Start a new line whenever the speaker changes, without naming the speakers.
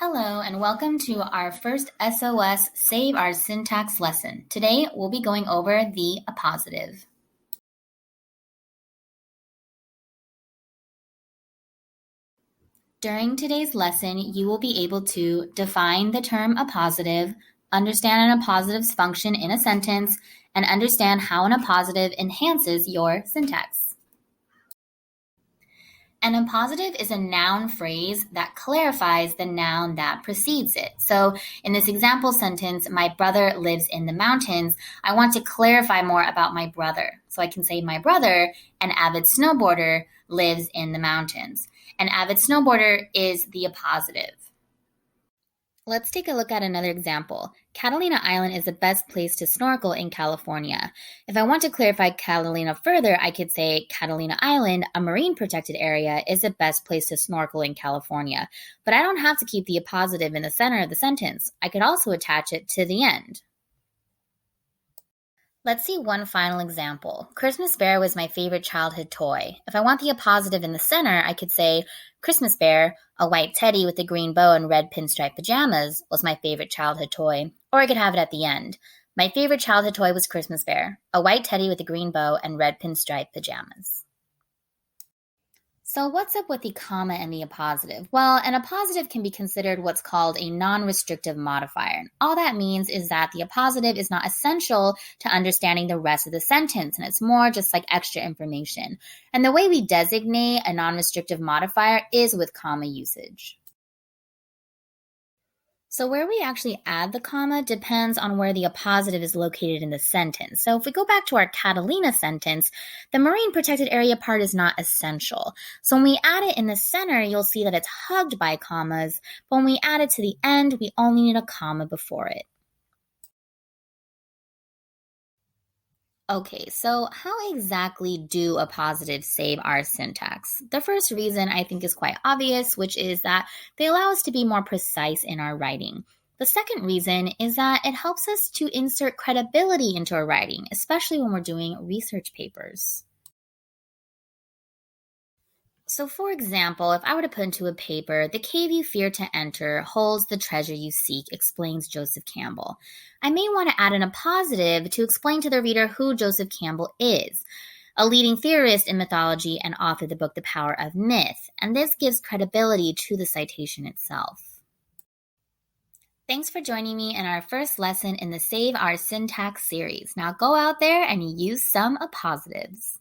Hello and welcome to our first SOS Save Our Syntax lesson. Today we'll be going over the appositive. During today's lesson, you will be able to define the term appositive, understand an appositive's function in a sentence, and understand how an appositive enhances your syntax. An appositive is a noun phrase that clarifies the noun that precedes it. So in this example sentence, my brother lives in the mountains, I want to clarify more about my brother. So I can say my brother, an avid snowboarder, lives in the mountains. An avid snowboarder is the appositive. Let's take a look at another example. Catalina Island is the best place to snorkel in California. If I want to clarify Catalina further, I could say Catalina Island, a marine protected area, is the best place to snorkel in California. But I don't have to keep the appositive in the center of the sentence. I could also attach it to the end. Let's see one final example. Christmas Bear was my favorite childhood toy. If I want the appositive in the center, I could say Christmas Bear, a white teddy with a green bow and red pinstripe pajamas, was my favorite childhood toy. Or I could have it at the end. My favorite childhood toy was Christmas Bear, a white teddy with a green bow and red pinstripe pajamas. So what's up with the comma and the appositive? Well, an appositive can be considered what's called a non-restrictive modifier. All that means is that the appositive is not essential to understanding the rest of the sentence, and it's more just like extra information. And the way we designate a non-restrictive modifier is with comma usage. So where we actually add the comma depends on where the appositive is located in the sentence. So if we go back to our Catalina sentence, the marine protected area part is not essential. So when we add it in the center, you'll see that it's hugged by commas, but when we add it to the end, we only need a comma before it. Okay, so how exactly do appositives save our syntax? The first reason I think is quite obvious, which is that they allow us to be more precise in our writing. The second reason is that it helps us to insert credibility into our writing, especially when we're doing research papers. So for example, if I were to put into a paper, the cave you fear to enter holds the treasure you seek, explains Joseph Campbell. I may want to add an appositive to explain to the reader who Joseph Campbell is, a leading theorist in mythology and author of the book The Power of Myth, and this gives credibility to the citation itself. Thanks for joining me in our first lesson in the Save Our Syntax series. Now go out there and use some appositives.